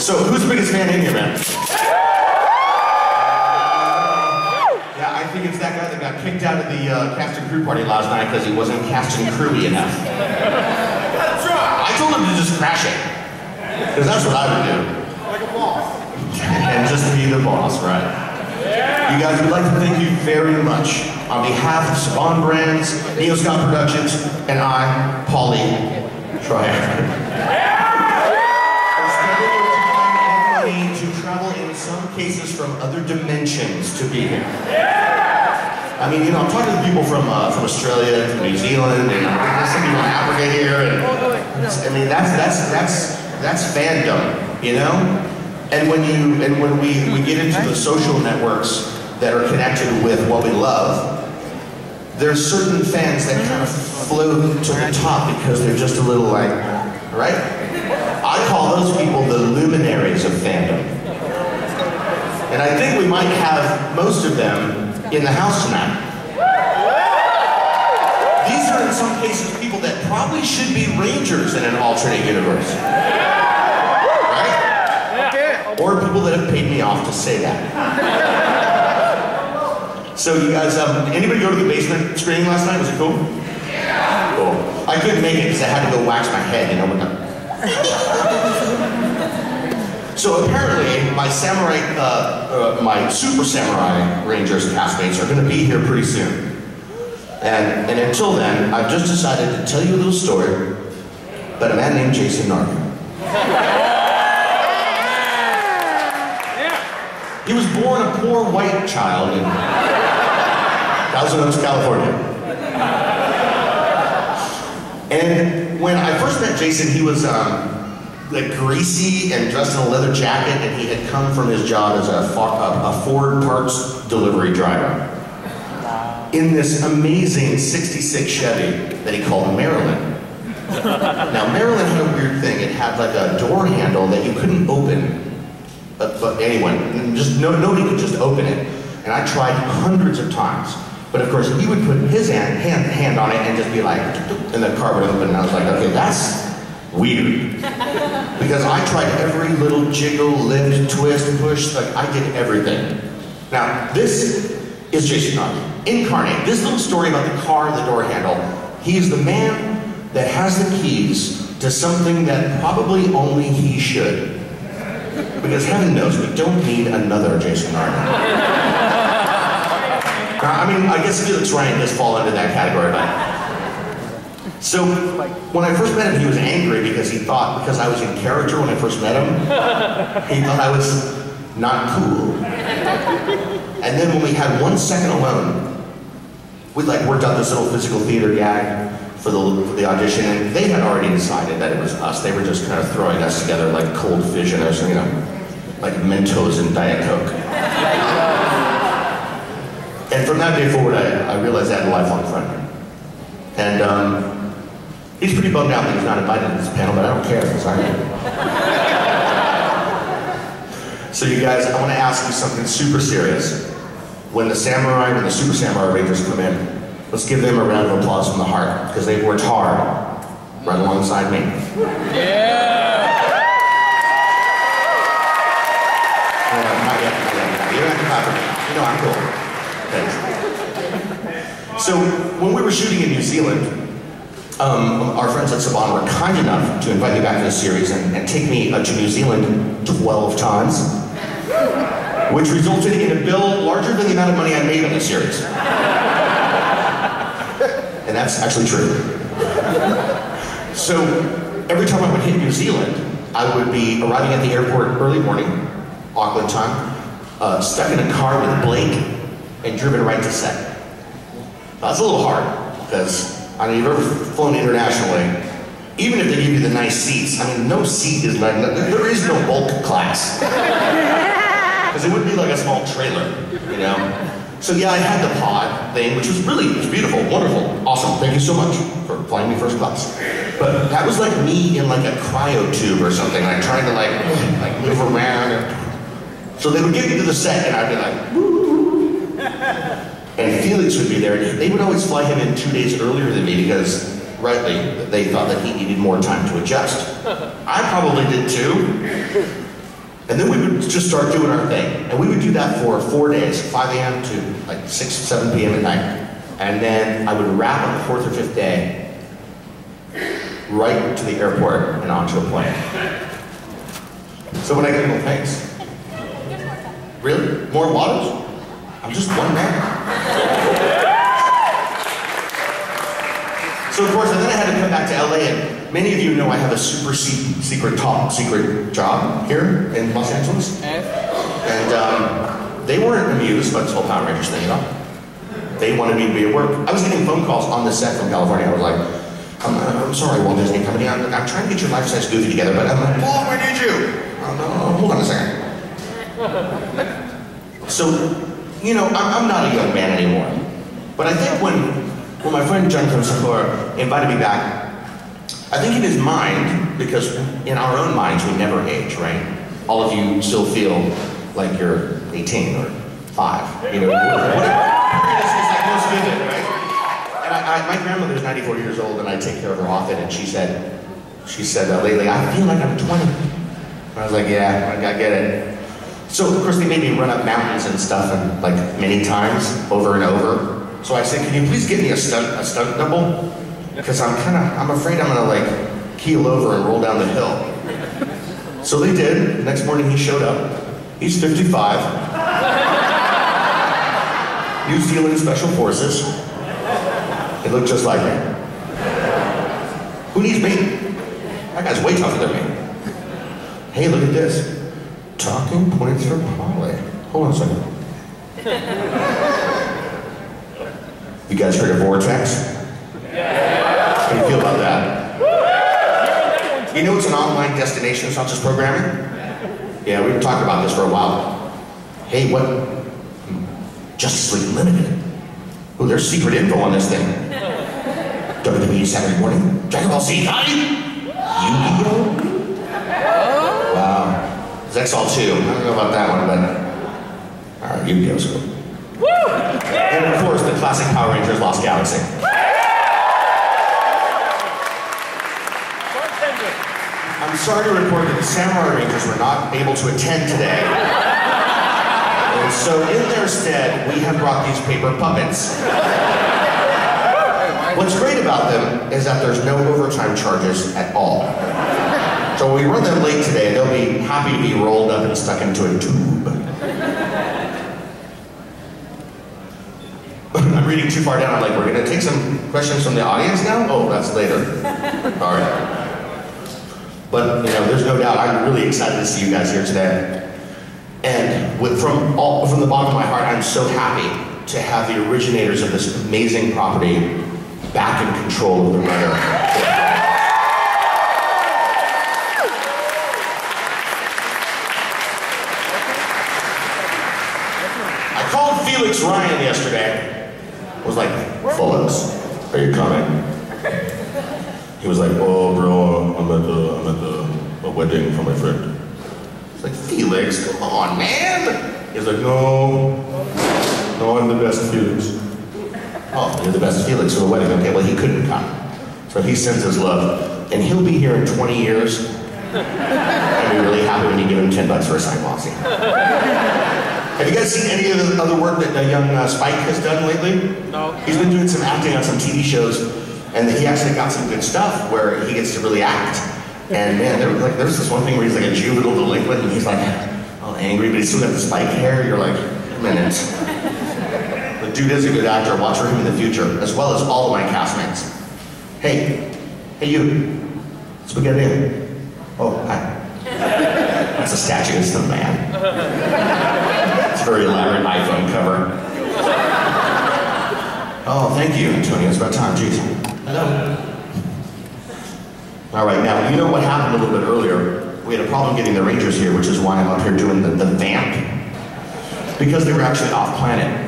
So, who's the biggest fan in here, man? Yeah, I think it's that guy that got kicked out of the cast and crew party last night because he wasn't cast and crewy enough. I told him to just crash it. Because that's what I would do. Like a boss. And just be the boss, right? You guys, would like to thank you very much on behalf of Saban Brands, Neoscott Productions, and I, Paulie Schreier. To travel in some cases from other dimensions to be here. I mean, you know, I'm talking to people from Australia, from New Zealand, and there's some people in Africa here, and I mean, that's fandom, you know. And when we get into the social networks that are connected with what we love, there's certain fans that kind of float to the top because they're just a little like, right? I call those people the luminaries of fandom. And I think we might have most of them in the house tonight. These are in some cases people that probably should be Rangers in an alternate universe. Right? Or people that have paid me off to say that. So you guys, anybody go to the basement screening last night? Was it cool? Yeah. Cool. I couldn't make it because I had to go wax my head, you know. So apparently, my samurai, my Super Samurai Rangers castmates are going to be here pretty soon. And until then, I've just decided to tell you a little story about a man named Jason Narvin. He was born a poor white child in Thousand Oaks, California. And when I first met Jason, he was like greasy and dressed in a leather jacket, and he had come from his job as a Ford parts delivery driver in this amazing '66 Chevy that he called Maryland. Now Maryland had a weird thing. It had like a door handle that you couldn't open, but anyone, just nobody could just open it. And I tried hundreds of times. But of course, he would put his hand on it and just be like, and the car would open, and I was like, okay, that's weird. Because I tried every little jiggle, lift, twist, push, like I did everything. Now, this is Jason Narvin, incarnate. This little story about the car and the door handle, he is the man that has the keys to something that probably only he should. Because heaven knows, we don't need another Jason Narvin. I mean, I guess Felix Ryan does fall into that category, but... So, when I first met him, he was angry because he thought, because I was in character when I first met him, he thought I was not cool. And then when we had 1 second alone, we like worked out this little physical theater gag for the audition, and they had already decided that it was us. They were just kind of throwing us together like cold fission, or you know, like Mentos and Diet Coke. And from that day forward, I realized I had a lifelong friend. And he's pretty bummed out that he's not invited to this panel, but I don't care because I am. So you guys, I want to ask you something super serious. When the Super Samurai Rangers come in, let's give them a round of applause from the heart, because they've worked hard right alongside me. Yeah! Not yet. You don't have to clap for me. You know I'm cool. Thanks. So, when we were shooting in New Zealand, our friends at Saban were kind enough to invite me back to the series and take me to New Zealand 12 times, which resulted in a bill larger than the amount of money I made on the series. And that's actually true. So, every time I would hit New Zealand, I would be arriving at the airport early morning, Auckland time, stuck in a car with Blake, and driven right to set. That's a little hard, because I mean, you've ever flown internationally, even if they give you the nice seats, I mean, no seat is like, there is no bulk class. Because it wouldn't be like a small trailer, you know? So yeah, I had the pod thing, which was beautiful, wonderful, awesome. Thank you so much for flying me first class. But that was like me in like a cryo tube or something, like trying to like move around. So they would get me to the set and I'd be like, woo. And Felix would be there. They would always fly him in 2 days earlier than me because, rightly, they thought that he needed more time to adjust. I probably did too. And then we would just start doing our thing. And we would do that for 4 days, 5 a.m. to like 6, 7 p.m. at night. And then I would wrap on the 4th or 5th day, right to the airport and onto a plane. So when I get no thanks. Really? More bottles? I'm just one man. So of course, and then I had to come back to LA, and many of you know I have a super secret top secret job here in Los Angeles. And they weren't amused by this whole Power Rangers thing at all. They wanted me to be at work. I was getting phone calls on the set from California. I was like, I'm sorry, Walt Disney Company. I'm trying to get your life-size Goofy together, but I'm like, Paul, I need you. Hold on a second. So, you know, I'm not a young man anymore. But I think when my friend John Sakura invited me back, I think in his mind, because in our own minds we never age, right? All of you still feel like you're 18 or 5, you know, whatever. It's like most vivid, right? And my grandmother's 94 years old, and I take care of her often, and she said lately, I feel like I'm 20. And I was like, yeah, I get it. So of course they made me run up mountains and stuff, and like many times, over and over. So I said, can you please get me a stunt double? Because I'm afraid I'm gonna like keel over and roll down the hill. So they did. The next morning he showed up. He's 55. New Zealand Special Forces. It looked just like me. Who needs me? That guy's way tougher than me. Hey, look at this. Talking points for Polly. Hold on a second. You guys heard of Vortex? How do you feel about that? You know it's an online destination, it's not just programming? Yeah, we've talked about this for a while. Hey, what? Justice League Limited. Oh, there's secret info on this thing. WWE Saturday morning? Dragon Ball Z Kai? Yu-Gi-Oh? Wow. Zexal 2. I don't know about that one, but... Alright, Yu-Gi-Oh's cool. And of course, the classic Power Rangers Lost Galaxy. I'm sorry to report that the Samurai Rangers were not able to attend today. And so in their stead, we have brought these paper puppets. What's great about them is that there's no overtime charges at all. So when we run them late today, they'll be happy to be rolled up and stuck into a tube. I'm reading too far down. I'm like, we're gonna take some questions from the audience now? Oh, that's later. All right. But, you know, there's no doubt, I'm really excited to see you guys here today. And from the bottom of my heart, I'm so happy to have the originators of this amazing property back in control of the rudder. I called Felix Ryan yesterday. I was like, Felix, are you coming? He was like, oh bro, I'm at a wedding for my friend. It's like, Felix, come on, man. He's like, no, I'm the best Felix. Oh, you're the best Felix for the wedding. Okay, well, he couldn't come. So he sends his love. And he'll be here in 20 years. I'd be really happy when you give him $10 for a sign glossy. Have you guys seen any of the other work that young Spike has done lately? No. He's been doing some acting on some TV shows, and he actually got some good stuff where he gets to really act. And man, there's this one thing where he's like a juvenile delinquent, and he's like all angry, but he's still got the spike hair. You're like, wait a minute. The dude is a good actor. Watch for him in the future, as well as all of my castmates. Hey you, Spaghetti. Oh, hi. That's a statue, it's the man. It's a very elaborate iPhone cover. Oh, thank you, Antonio. It's about time, jeez. Hello. All right, now, you know what happened a little bit earlier? We had a problem getting the Rangers here, which is why I'm up here doing the vamp. Because they were actually off planet.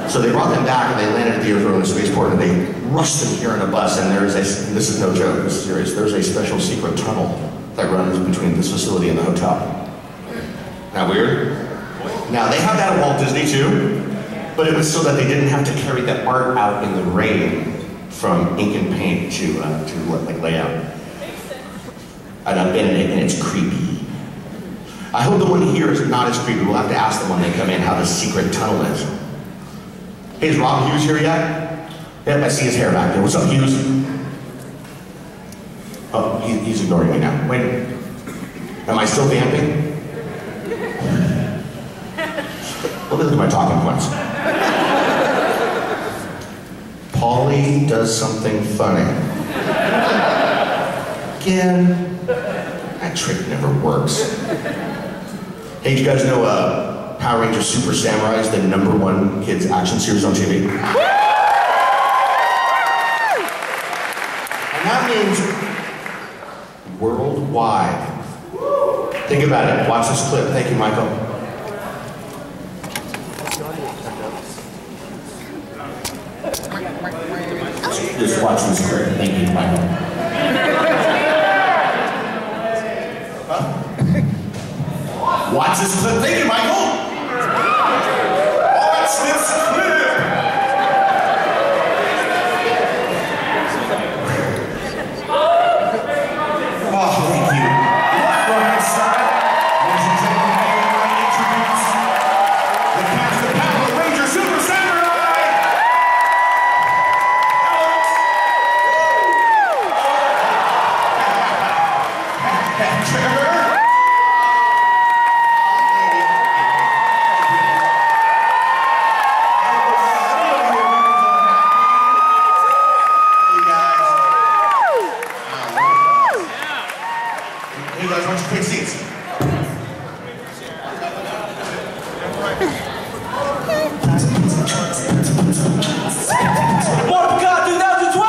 So they brought them back and they landed at the Earth spaceport and they rushed them here in a bus, and this is no joke, this is serious, there's a special secret tunnel that runs between this facility and the hotel. Not weird? Now, they have that at Walt Disney too, but it was so that they didn't have to carry the art out in the rain from ink and paint to like layout. And I've been in it, and it's creepy. I hope the one here is not as creepy. We'll have to ask them when they come in how the secret tunnel is. Hey, is Rob Hughes here yet? Yep, I see his hair back there. What's up, Hughes? Oh, he's ignoring me now. Wait. Am I still vamping? Let me look at my talking points. Paulie does something funny. Again, that trick never works. Hey, you guys know Power Rangers Super Samurai is the #1 kids action series on TV? And that means worldwide. Think about it. Watch this clip. Thank you, Michael. Just watch this clip. Thank you, Michael. Watch this clip. Thank you, Michael. Watch this clip. Oh, thank you. Right side. Ladies and gentlemen, may I introduce the cast of Power Rangers Super Samurai. Trevor. You guys, why don't you take seats? What we got 2012?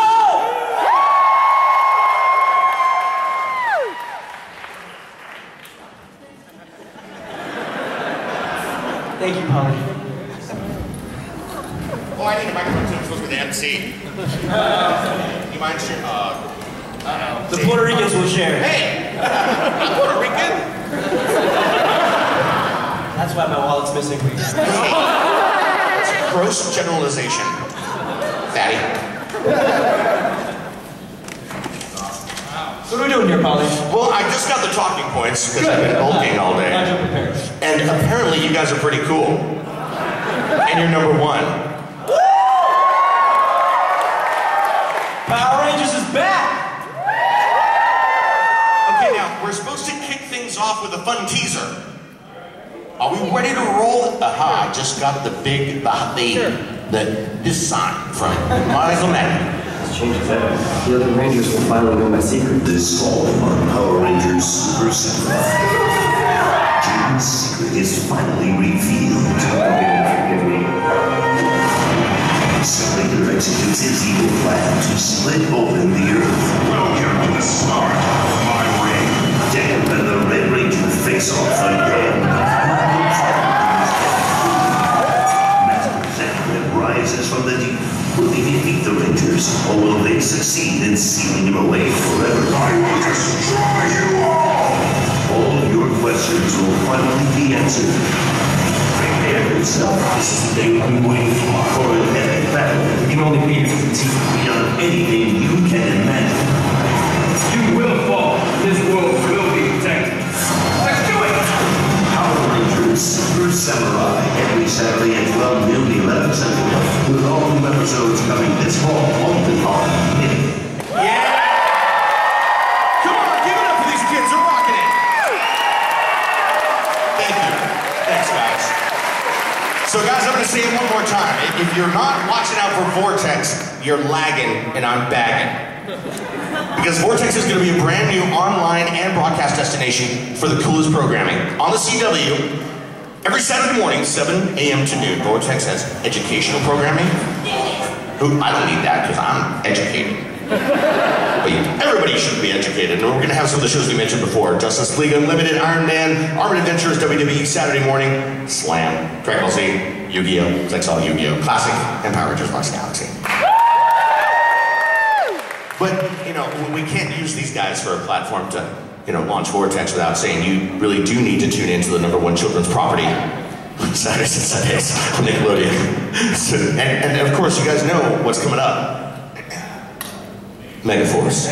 Thank you, Polly. Oh, I need a microphone too. I'm supposed to be the MC. You mind sharing? The Puerto Ricans will share. Hey! I'm Puerto Rican? That's why my wallet's missing. It's gross generalization. Fatty. What are we doing here, Polly? Well, I just got the talking points because I've been bulking all day. Glad you're prepared. And apparently you guys are pretty cool. And you're #1. Power Rangers is back! Okay, now, we're supposed to kick things off with a fun teaser. Are we ready to roll? Aha, I just got the big, this sign from Michael Madden. This changes everything. The other Rangers will finally know my secret. This fall on Power Rangers Super Samurai, Jaden's secret is finally revealed. Forgive me. Slater executes his evil plan to split open the Earth. Welcome to the start of my reign. Dan and the Red Ranger face off again. Master Zeppelin rises from the deep. Will they defeat the Rangers, or will they succeed in sealing him away forever? I will destroy you all! All of your questions will finally be answered. Prepare yourself. This is the day we've been waiting for an epic battle. You can only beat your team. Beyond anything you can imagine. You will fall. This world will be protected. Let's do it! Power Rangers Super Samurai every Saturday at 12 noon, 11 Central, with all new episodes coming this fall only on Mini. Yeah! Come on, give it up for these kids. They're rocking it. Thank you. Thanks, guys. So, guys, I'm going to say it one more time. If you're not watching out for Vortex, you're lagging and I'm bagging. Because Vortex is going to be a brand new online and broadcast destination for the coolest programming. On the CW, every Saturday morning, 7 a.m. to noon, Vortex has educational programming. I don't need that because I'm educated. But everybody should be educated. And we're going to have some of the shows we mentioned before. Justice League Unlimited, Iron Man, Armored Adventures, WWE, Saturday morning, Slam, Dragon Ball Z, Yu-Gi-Oh, XL Yu-Gi-Oh, Classic, and Power Rangers Lost Galaxy. But, you know, we can't use these guys for a platform to, launch Vortex without saying you really do need to tune into the #1 children's property. Saturdays and Sundays on Nickelodeon. And of course, you guys know what's coming up. Megaforce.